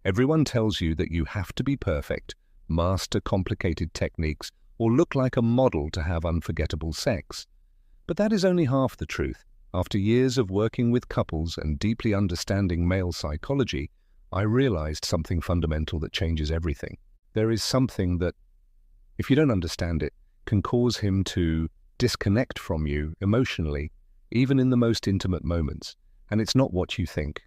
Everyone tells you that you have to be perfect, master complicated techniques, or look like a model to have unforgettable sex. But that is only half the truth. After years of working with couples and deeply understanding male psychology, I realized something fundamental that changes everything. There is something that, if you don't understand it, can cause him to disconnect from you emotionally, even in the most intimate moments. And it's not what you think.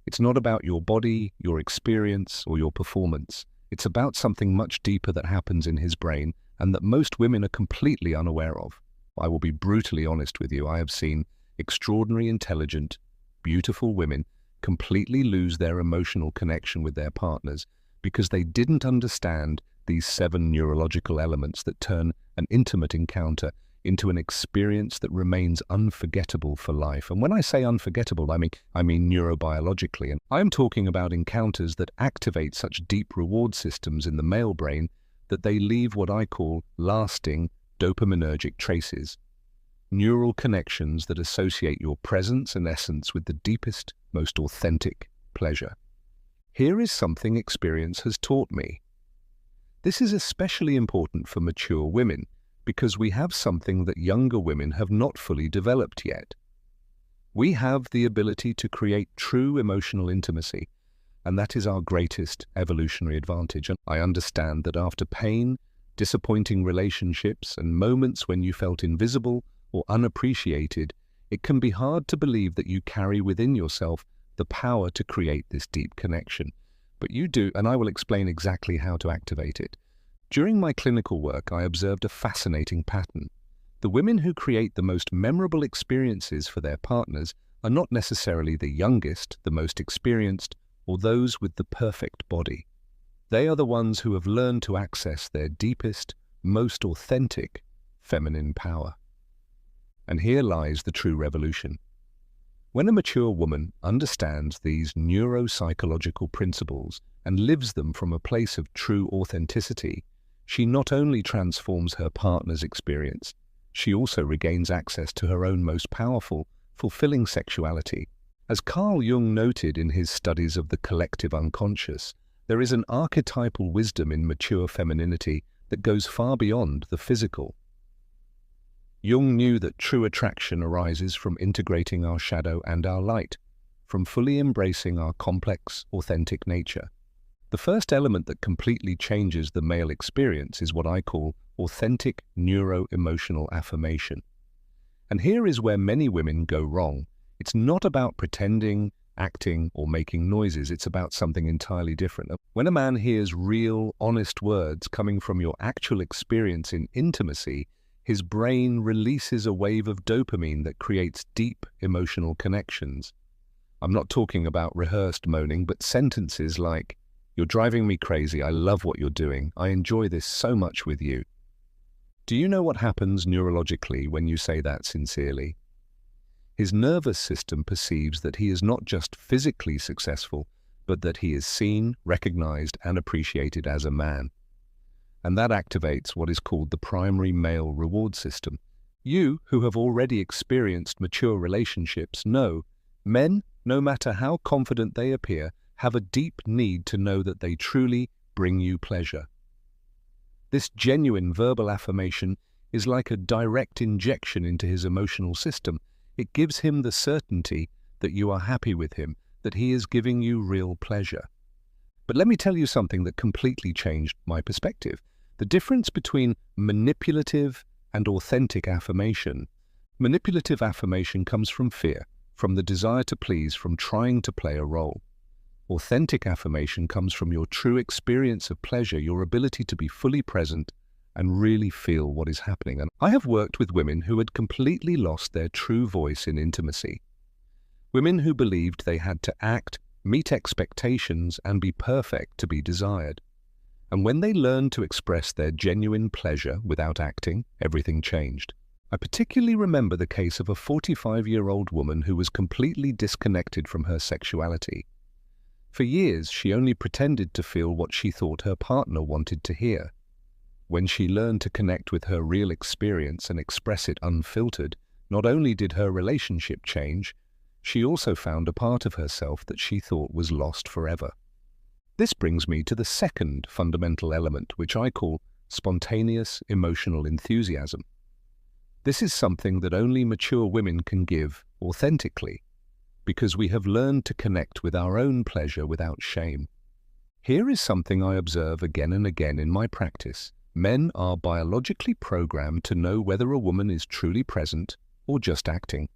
It's not about your body, your experience, or your performance. It's about something much deeper that happens in his brain and that most women are completely unaware of. I will be brutally honest with you. I have seen extraordinary, intelligent, beautiful women completely lose their emotional connection with their partners because they didn't understand these 7 neurological elements that turn an intimate encounter into an experience that remains unforgettable for life. And when I say unforgettable, I mean neurobiologically. And I'm talking about encounters that activate such deep reward systems in the male brain that they leave what I call lasting dopaminergic traces. Neural connections that associate your presence and essence with the deepest, most authentic pleasure. Here is something experience has taught me. This is especially important for mature women because we have something that younger women have not fully developed yet. We have the ability to create true emotional intimacy, and that is our greatest evolutionary advantage. And I understand that after pain, disappointing relationships, and moments when you felt invisible or unappreciated, it can be hard to believe that you carry within yourself the power to create this deep connection. But you do, and I will explain exactly how to activate it. During my clinical work, I observed a fascinating pattern. The women who create the most memorable experiences for their partners are not necessarily the youngest, the most experienced, or those with the perfect body. They are the ones who have learned to access their deepest, most authentic feminine power. And here lies the true revolution. When a mature woman understands these neuropsychological principles and lives them from a place of true authenticity, she not only transforms her partner's experience, she also regains access to her own most powerful, fulfilling sexuality. As Carl Jung noted in his studies of the collective unconscious, there is an archetypal wisdom in mature femininity that goes far beyond the physical. Jung knew that true attraction arises from integrating our shadow and our light, from fully embracing our complex, authentic nature. The first element that completely changes the male experience is what I call authentic neuro-emotional affirmation. And here is where many women go wrong. It's not about pretending, acting, or making noises. It's about something entirely different. When a man hears real, honest words coming from your actual experience in intimacy, his brain releases a wave of dopamine that creates deep emotional connections. I'm not talking about rehearsed moaning, but sentences like, "You're driving me crazy. I love what you're doing. I enjoy this so much with you." Do you know what happens neurologically when you say that sincerely? His nervous system perceives that he is not just physically successful, but that he is seen, recognized, and appreciated as a man. And that activates what is called the primary male reward system. You, who have already experienced mature relationships, know men, no matter how confident they appear, have a deep need to know that they truly bring you pleasure. This genuine verbal affirmation is like a direct injection into his emotional system. It gives him the certainty that you are happy with him, that he is giving you real pleasure. But let me tell you something that completely changed my perspective. The difference between manipulative and authentic affirmation. Manipulative affirmation comes from fear, from the desire to please, from trying to play a role. Authentic affirmation comes from your true experience of pleasure, your ability to be fully present and really feel what is happening. And I have worked with women who had completely lost their true voice in intimacy. Women who believed they had to act, meet expectations, and be perfect to be desired. And when they learned to express their genuine pleasure without acting, everything changed. I particularly remember the case of a 45-year-old woman who was completely disconnected from her sexuality. For years, she only pretended to feel what she thought her partner wanted to hear. When she learned to connect with her real experience and express it unfiltered, not only did her relationship change, she also found a part of herself that she thought was lost forever. This brings me to the second fundamental element, which I call spontaneous emotional enthusiasm. This is something that only mature women can give authentically, because we have learned to connect with our own pleasure without shame. Here is something I observe again and again in my practice. Men are biologically programmed to know whether a woman is truly present or just acting.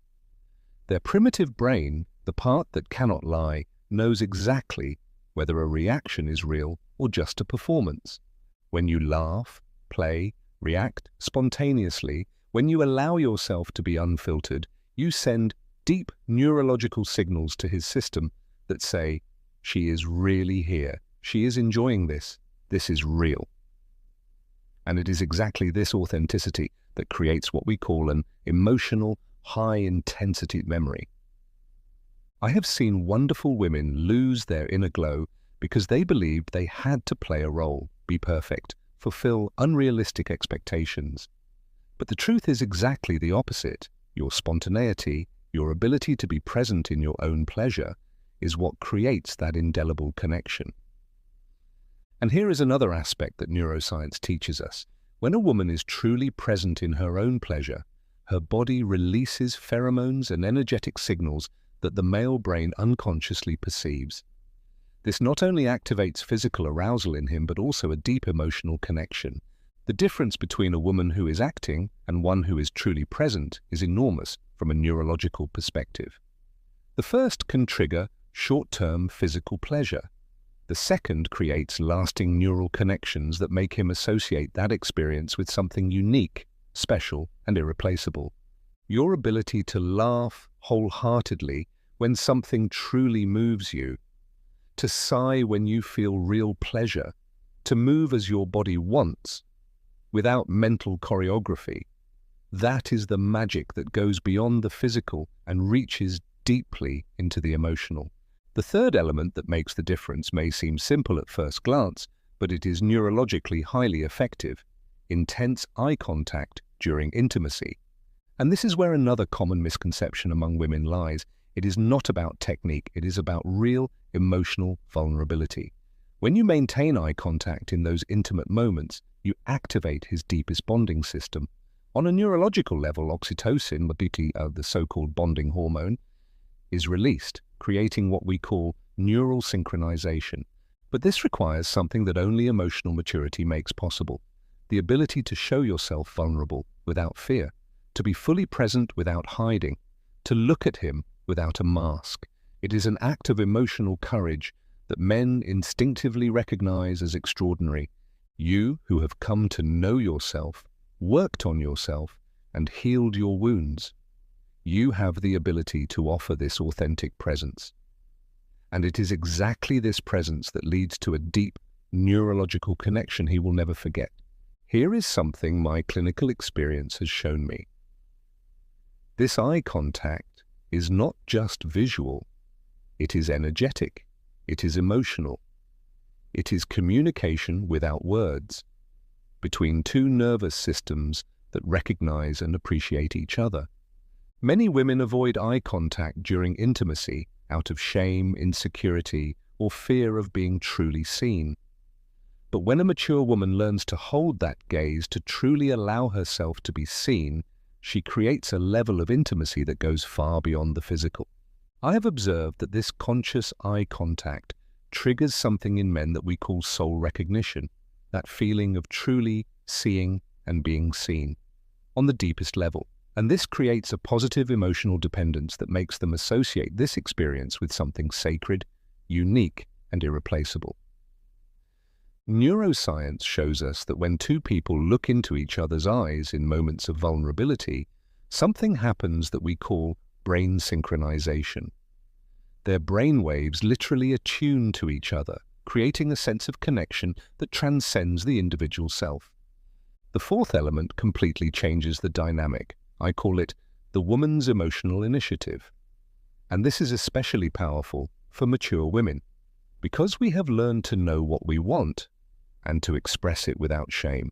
Their primitive brain, the part that cannot lie, knows exactly whether a reaction is real or just a performance. When you laugh, play, react spontaneously, when you allow yourself to be unfiltered, you send deep neurological signals to his system that say, "She is really here. She is enjoying this. This is real." And it is exactly this authenticity that creates what we call an emotional, high-intensity memory. I have seen wonderful women lose their inner glow because they believed they had to play a role, be perfect, fulfill unrealistic expectations. But the truth is exactly the opposite. Your spontaneity, your ability to be present in your own pleasure, is what creates that indelible connection. And here is another aspect that neuroscience teaches us. When a woman is truly present in her own pleasure, her body releases pheromones and energetic signals that the male brain unconsciously perceives. This not only activates physical arousal in him, but also a deep emotional connection. The difference between a woman who is acting and one who is truly present is enormous from a neurological perspective. The first can trigger short-term physical pleasure. The second creates lasting neural connections that make him associate that experience with something unique, special, and irreplaceable. Your ability to laugh wholeheartedly when something truly moves you, to sigh when you feel real pleasure, to move as your body wants, without mental choreography, that is the magic that goes beyond the physical and reaches deeply into the emotional. The third element that makes the difference may seem simple at first glance, but it is neurologically highly effective: intense eye contact during intimacy. And this is where another common misconception among women lies. It is not about technique, it is about real emotional vulnerability. When you maintain eye contact in those intimate moments, you activate his deepest bonding system. On a neurological level, oxytocin, the so-called bonding hormone, is released, creating what we call neural synchronization. But this requires something that only emotional maturity makes possible: the ability to show yourself vulnerable without fear, to be fully present without hiding, to look at him without a mask. It is an act of emotional courage that men instinctively recognize as extraordinary. You who have come to know yourself, worked on yourself, and healed your wounds, you have the ability to offer this authentic presence. And it is exactly this presence that leads to a deep neurological connection he will never forget. Here is something my clinical experience has shown me. This eye contact is not just visual, it is energetic, it is emotional. It is communication without words, between two nervous systems that recognize and appreciate each other. Many women avoid eye contact during intimacy out of shame, insecurity, or fear of being truly seen. But when a mature woman learns to hold that gaze, to truly allow herself to be seen, she creates a level of intimacy that goes far beyond the physical. I have observed that this conscious eye contact triggers something in men that we call soul recognition, that feeling of truly seeing and being seen on the deepest level. And this creates a positive emotional dependence that makes them associate this experience with something sacred, unique, and irreplaceable. Neuroscience shows us that when two people look into each other's eyes in moments of vulnerability, something happens that we call brain synchronization. Their brain waves literally attune to each other, creating a sense of connection that transcends the individual self. The fourth element completely changes the dynamic. I call it the woman's emotional initiative. And this is especially powerful for mature women, because we have learned to know what we want and to express it without shame.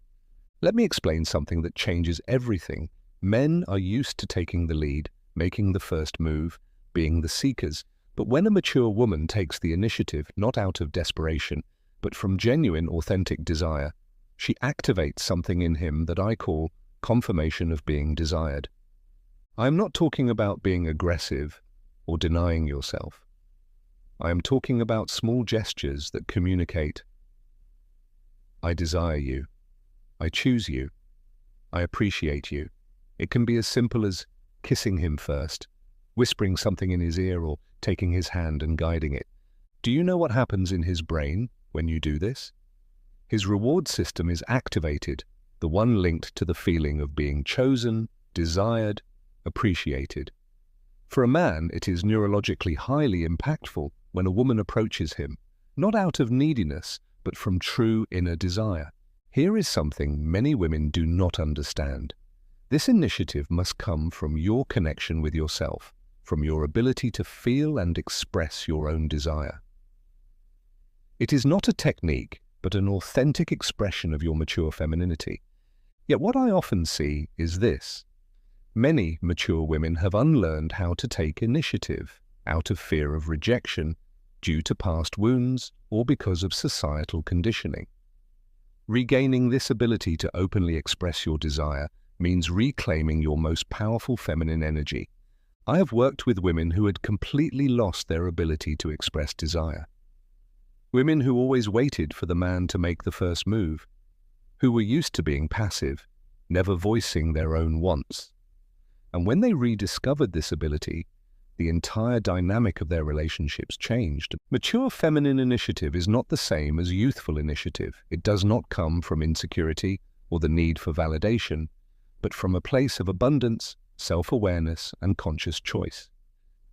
Let me explain something that changes everything. Men are used to taking the lead, making the first move, being the seekers. But when a mature woman takes the initiative, not out of desperation, but from genuine, authentic desire, she activates something in him that I call confirmation of being desired. I am not talking about being aggressive or denying yourself. I am talking about small gestures that communicate, I desire you, I choose you, I appreciate you. It can be as simple as kissing him first, whispering something in his ear, or taking his hand and guiding it. Do you know what happens in his brain when you do this? His reward system is activated, the one linked to the feeling of being chosen, desired, appreciated. For a man, it is neurologically highly impactful when a woman approaches him, not out of neediness, but from true inner desire. Here is something many women do not understand. This initiative must come from your connection with yourself, from your ability to feel and express your own desire. It is not a technique, but an authentic expression of your mature femininity. Yet what I often see is this. Many mature women have unlearned how to take initiative out of fear of rejection, due to past wounds, or because of societal conditioning. Regaining this ability to openly express your desire means reclaiming your most powerful feminine energy. I have worked with women who had completely lost their ability to express desire. Women who always waited for the man to make the first move, who were used to being passive, never voicing their own wants. And when they rediscovered this ability, the entire dynamic of their relationships changed. Mature feminine initiative is not the same as youthful initiative. It does not come from insecurity or the need for validation, but from a place of abundance, self-awareness, and conscious choice.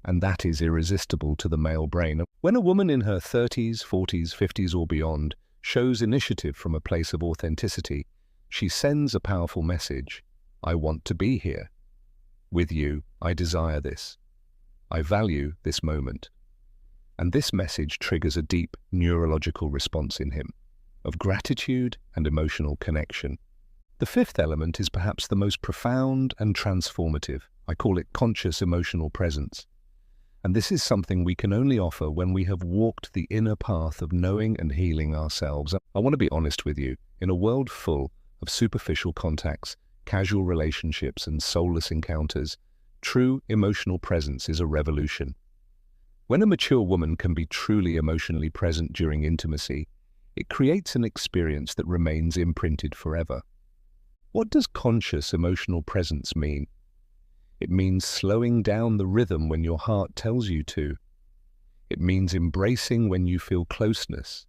And that is irresistible to the male brain. When a woman in her 30s, 40s, 50s, or beyond shows initiative from a place of authenticity, she sends a powerful message. I want to be here. With you, I desire this. I value this moment. And this message triggers a deep neurological response in him, of gratitude and emotional connection. The fifth element is perhaps the most profound and transformative. I call it conscious emotional presence. And this is something we can only offer when we have walked the inner path of knowing and healing ourselves. I want to be honest with you, in a world full of superficial contacts, casual relationships, and soulless encounters, true emotional presence is a revolution. When a mature woman can be truly emotionally present during intimacy, it creates an experience that remains imprinted forever. What does conscious emotional presence mean? It means slowing down the rhythm when your heart tells you to. It means embracing when you feel closeness,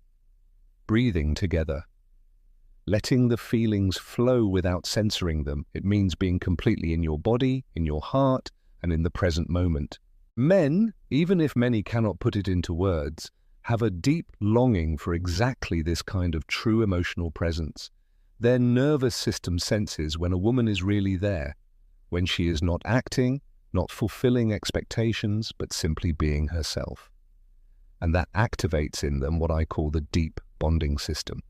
breathing together, letting the feelings flow without censoring them. It means being completely in your body, in your heart, and in the present moment. Men, even if many cannot put it into words, have a deep longing for exactly this kind of true emotional presence. Their nervous system senses when a woman is really there, when she is not acting, not fulfilling expectations, but simply being herself. And that activates in them what I call the deep bonding system.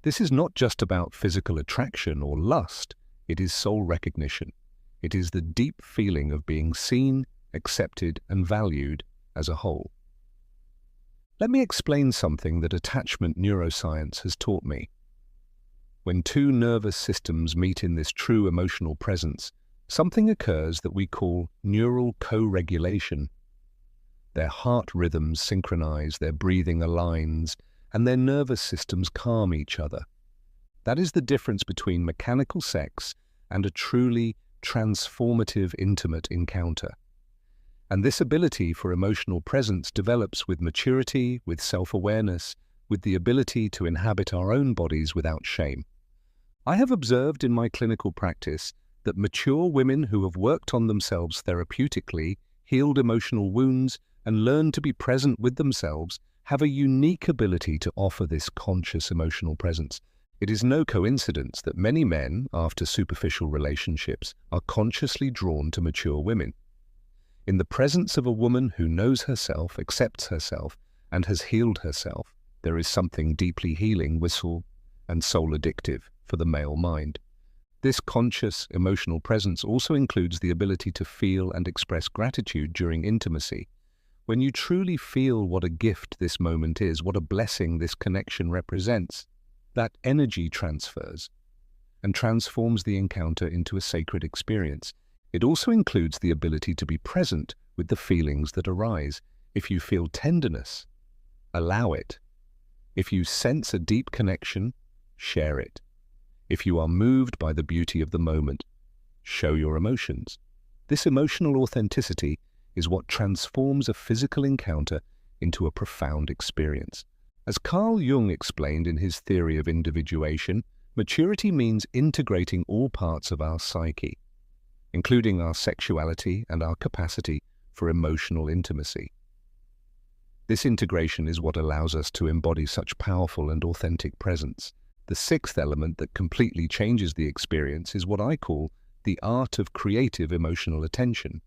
This is not just about physical attraction or lust, it is soul recognition. It is the deep feeling of being seen, accepted, and valued as a whole. Let me explain something that attachment neuroscience has taught me. When two nervous systems meet in this true emotional presence, something occurs that we call neural co-regulation. Their heart rhythms synchronize, their breathing aligns, and their nervous systems calm each other. That is the difference between mechanical sex and a truly transformative, intimate encounter. And this ability for emotional presence develops with maturity, with self-awareness, with the ability to inhabit our own bodies without shame. I have observed in my clinical practice that mature women who have worked on themselves therapeutically, healed emotional wounds, and learned to be present with themselves have a unique ability to offer this conscious emotional presence. It is no coincidence that many men, after superficial relationships, are consciously drawn to mature women. In the presence of a woman who knows herself, accepts herself, and has healed herself, there is something deeply healing, whistle, and soul addictive for the male mind. This conscious emotional presence also includes the ability to feel and express gratitude during intimacy. when you truly feel what a gift this moment is, what a blessing this connection represents, that energy transfers and transforms the encounter into a sacred experience. It also includes the ability to be present with the feelings that arise. If you feel tenderness, allow it. If you sense a deep connection, share it. If you are moved by the beauty of the moment, show your emotions. This emotional authenticity is what transforms a physical encounter into a profound experience. As Carl Jung explained in his theory of individuation, maturity means integrating all parts of our psyche, including our sexuality and our capacity for emotional intimacy. This integration is what allows us to embody such powerful and authentic presence. The sixth element that completely changes the experience is what I call the art of creative emotional attention.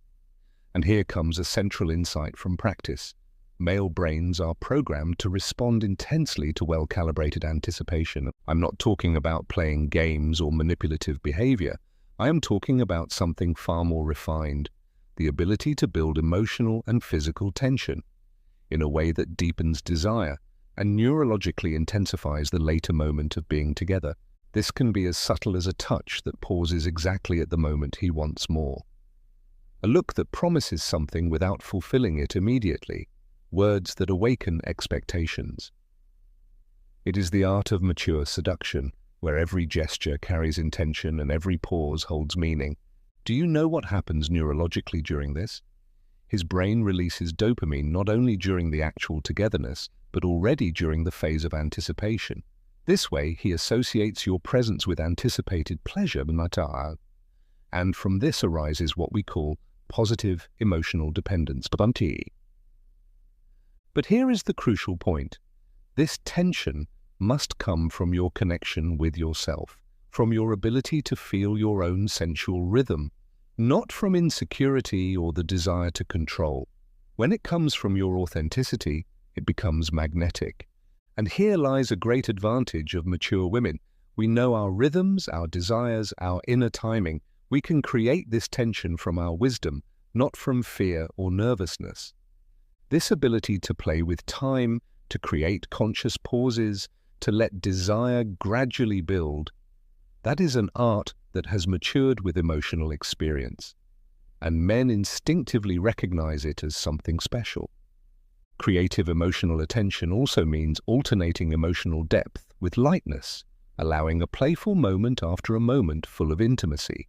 And here comes a central insight from practice. Male brains are programmed to respond intensely to well-calibrated anticipation. I'm not talking about playing games or manipulative behavior. I am talking about something far more refined, the ability to build emotional and physical tension in a way that deepens desire and neurologically intensifies the later moment of being together. This can be as subtle as a touch that pauses exactly at the moment he wants more. A look that promises something without fulfilling it immediately. Words that awaken expectations. It is the art of mature seduction, where every gesture carries intention and every pause holds meaning. Do you know what happens neurologically during this? His brain releases dopamine not only during the actual togetherness, but already during the phase of anticipation. This way, he associates your presence with anticipated pleasure, and from this arises what we call positive emotional dependence. But here is the crucial point. This tension must come from your connection with yourself, from your ability to feel your own sensual rhythm, not from insecurity or the desire to control. When it comes from your authenticity, it becomes magnetic. And here lies a great advantage of mature women. We know our rhythms, our desires, our inner timing. We can create this tension from our wisdom, not from fear or nervousness. This ability to play with time, to create conscious pauses, to let desire gradually build, that is an art that has matured with emotional experience, and men instinctively recognize it as something special. Creative emotional attention also means alternating emotional depth with lightness, allowing a playful moment after a moment full of intimacy.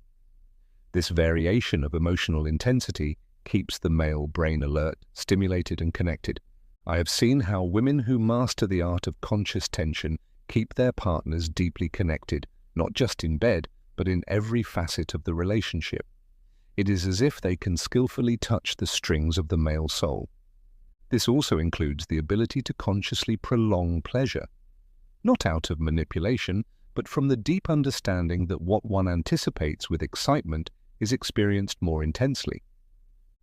This variation of emotional intensity keeps the male brain alert, stimulated and connected. I have seen how women who master the art of conscious tension keep their partners deeply connected, not just in bed, but in every facet of the relationship. It is as if they can skillfully touch the strings of the male soul. This also includes the ability to consciously prolong pleasure, not out of manipulation, but from the deep understanding that what one anticipates with excitement is experienced more intensely.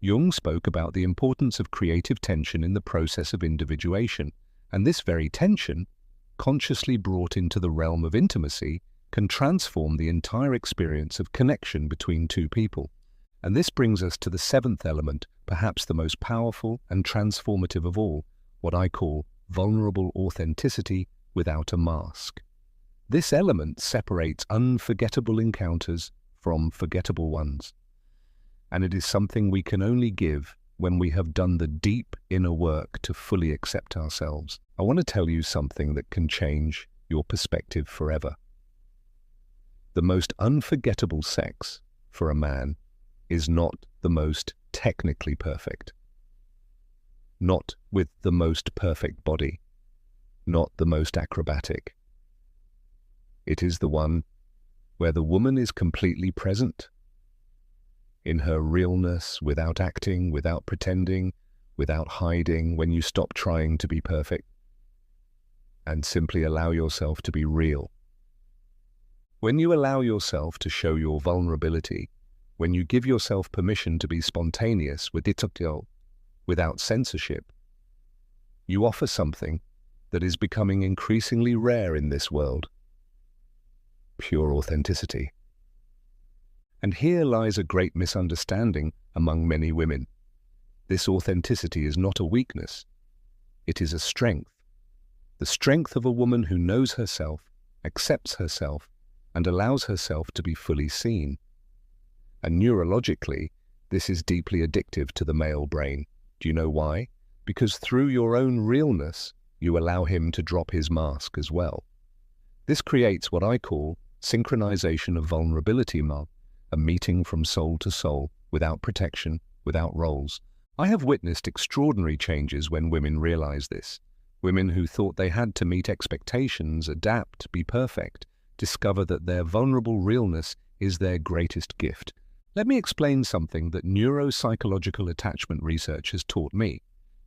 Jung spoke about the importance of creative tension in the process of individuation, and this very tension, consciously brought into the realm of intimacy, can transform the entire experience of connection between two people. And this brings us to the seventh element, perhaps the most powerful and transformative of all, what I call vulnerable authenticity without a mask. This element separates unforgettable encounters from forgettable ones. And it is something we can only give when we have done the deep inner work to fully accept ourselves. I want to tell you something that can change your perspective forever. The most unforgettable sex for a man is not the most technically perfect, not with the most perfect body, not the most acrobatic. It is the one where the woman is completely present, in her realness, without acting, without pretending, without hiding, when you stop trying to be perfect and simply allow yourself to be real. When you allow yourself to show your vulnerability, when you give yourself permission to be spontaneous without censorship, you offer something that is becoming increasingly rare in this world: pure authenticity. And here lies a great misunderstanding among many women. This authenticity is not a weakness. It is a strength. The strength of a woman who knows herself, accepts herself, and allows herself to be fully seen. And neurologically, this is deeply addictive to the male brain. Do you know why? Because through your own realness, you allow him to drop his mask as well. This creates what I call synchronization of vulnerability, a meeting from soul to soul, without protection, without roles. I have witnessed extraordinary changes when women realize this. Women who thought they had to meet expectations, adapt, be perfect, discover that their vulnerable realness is their greatest gift. Let me explain something that neuropsychological attachment research has taught me.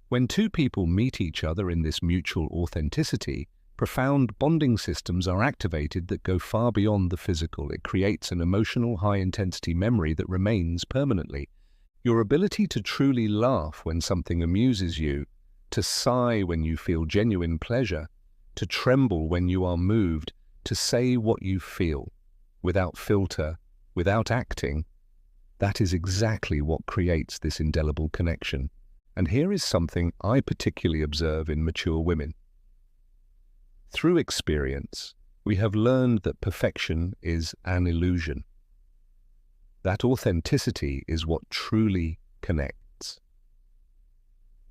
When two people meet each other in this mutual authenticity, profound bonding systems are activated that go far beyond the physical. It creates an emotional, high-intensity memory that remains permanently. Your ability to truly laugh when something amuses you, to sigh when you feel genuine pleasure, to tremble when you are moved, to say what you feel, without filter, without acting, that is exactly what creates this indelible connection. And here is something I particularly observe in mature women. Through experience, we have learned that perfection is an illusion. That authenticity is what truly connects.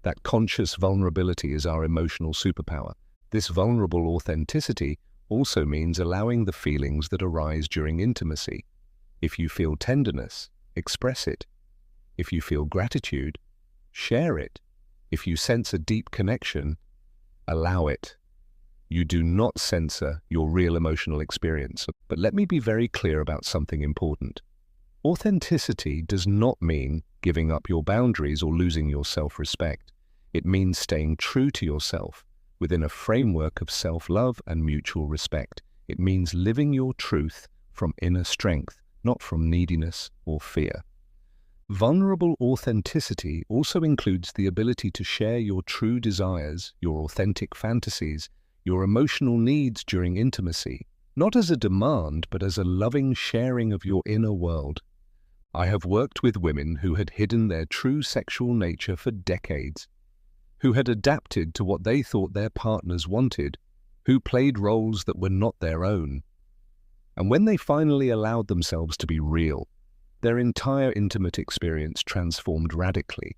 That conscious vulnerability is our emotional superpower. This vulnerable authenticity also means allowing the feelings that arise during intimacy. If you feel tenderness, express it. If you feel gratitude, share it. If you sense a deep connection, allow it. You do not censor your real emotional experience. But let me be very clear about something important. Authenticity does not mean giving up your boundaries or losing your self-respect. It means staying true to yourself within a framework of self-love and mutual respect. It means living your truth from inner strength, not from neediness or fear. Vulnerable authenticity also includes the ability to share your true desires, your authentic fantasies, your emotional needs during intimacy, not as a demand, but as a loving sharing of your inner world. I have worked with women who had hidden their true sexual nature for decades, who had adapted to what they thought their partners wanted, who played roles that were not their own. And when they finally allowed themselves to be real, their entire intimate experience transformed radically.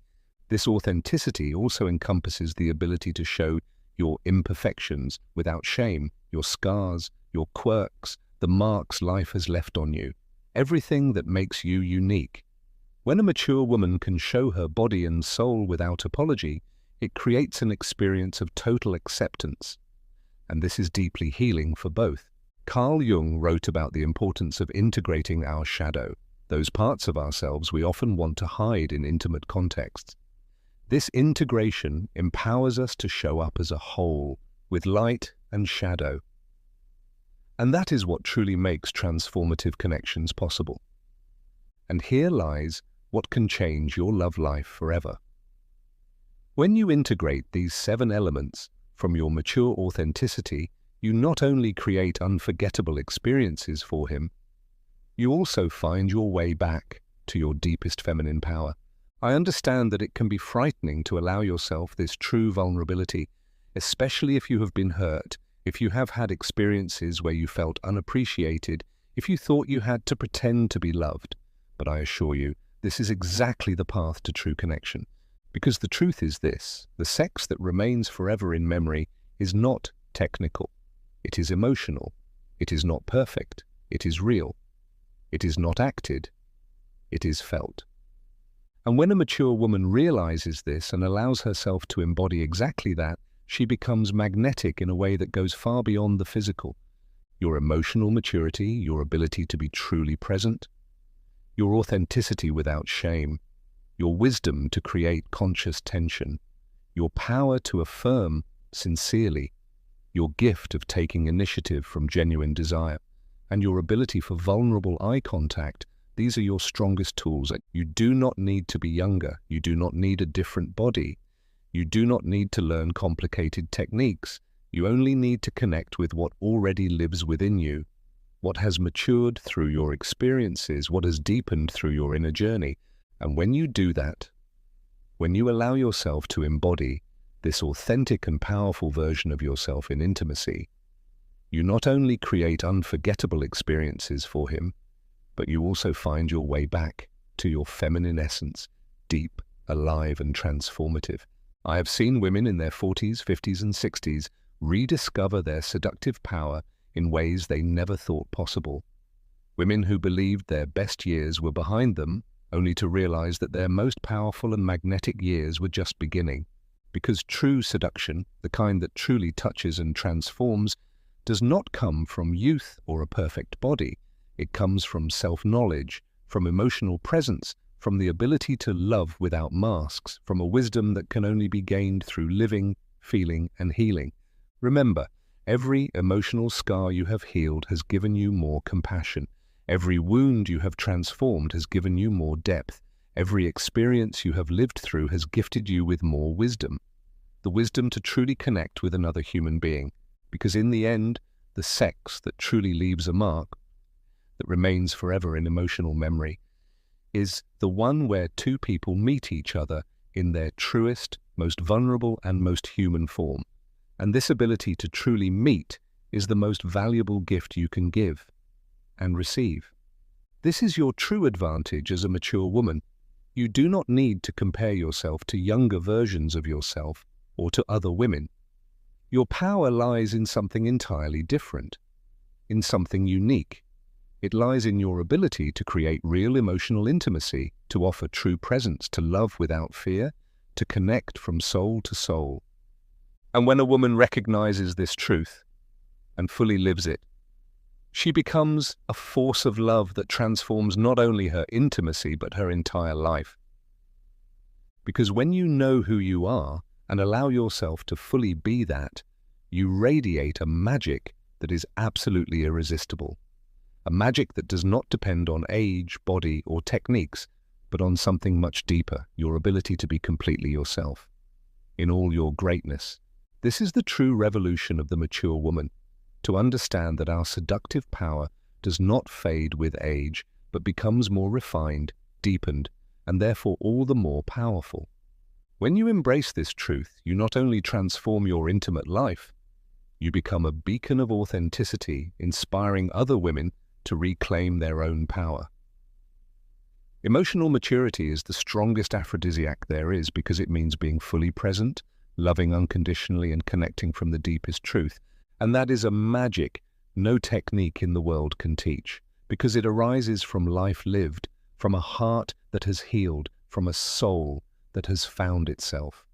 This authenticity also encompasses the ability to show your imperfections without shame, your scars, your quirks, the marks life has left on you, everything that makes you unique. When a mature woman can show her body and soul without apology, it creates an experience of total acceptance. And this is deeply healing for both. Carl Jung wrote about the importance of integrating our shadow, those parts of ourselves we often want to hide in intimate contexts. This integration empowers us to show up as a whole, with light and shadow. And that is what truly makes transformative connections possible. And here lies what can change your love life forever. When you integrate these 7 elements from your mature authenticity, you not only create unforgettable experiences for him, you also find your way back to your deepest feminine power. I understand that it can be frightening to allow yourself this true vulnerability, especially if you have been hurt, if you have had experiences where you felt unappreciated, if you thought you had to pretend to be loved. But I assure you, this is exactly the path to true connection. Because the truth is this: the sex that remains forever in memory is not technical. It is emotional. It is not perfect. It is real. It is not acted. It is felt. And when a mature woman realizes this and allows herself to embody exactly that, she becomes magnetic in a way that goes far beyond the physical. Your emotional maturity, your ability to be truly present, your authenticity without shame, your wisdom to create conscious tension, your power to affirm sincerely, your gift of taking initiative from genuine desire, and your ability for vulnerable eye contact. These are your strongest tools. You do not need to be younger. You do not need a different body. You do not need to learn complicated techniques. You only need to connect with what already lives within you, what has matured through your experiences, what has deepened through your inner journey. And when you do that, When you allow yourself to embody this authentic and powerful version of yourself in intimacy, you not only create unforgettable experiences for him, but you also find your way back to your feminine essence, deep, alive, and transformative. I have seen women in their 40s, 50s, and 60s rediscover their seductive power in ways they never thought possible. Women who believed their best years were behind them, only to realize that their most powerful and magnetic years were just beginning. Because true seduction, the kind that truly touches and transforms, does not come from youth or a perfect body. It comes from self-knowledge, from emotional presence, from the ability to love without masks, from a wisdom that can only be gained through living, feeling, and healing. Remember, every emotional scar you have healed has given you more compassion. Every wound you have transformed has given you more depth. Every experience you have lived through has gifted you with more wisdom. The wisdom to truly connect with another human being. Because in the end, the sex that truly leaves a mark, that remains forever in emotional memory, is the one where two people meet each other in their truest, most vulnerable, and most human form. And this ability to truly meet is the most valuable gift you can give and receive. This is your true advantage as a mature woman. You do not need to compare yourself to younger versions of yourself or to other women. Your power lies in something entirely different, in something unique. It lies in your ability to create real emotional intimacy, to offer true presence, to love without fear, to connect from soul to soul. And when a woman recognizes this truth and fully lives it, she becomes a force of love that transforms not only her intimacy but her entire life. Because when you know who you are and allow yourself to fully be that, you radiate a magic that is absolutely irresistible. A magic that does not depend on age, body, or techniques, but on something much deeper, your ability to be completely yourself, in all your greatness. This is the true revolution of the mature woman, to understand that our seductive power does not fade with age, but becomes more refined, deepened, and therefore all the more powerful. When you embrace this truth, you not only transform your intimate life, you become a beacon of authenticity, inspiring other women to reclaim their own power. Emotional maturity is the strongest aphrodisiac there is because it means being fully present, loving unconditionally, and connecting from the deepest truth. And that is a magic no technique in the world can teach, because it arises from life lived, from a heart that has healed, from a soul that has found itself.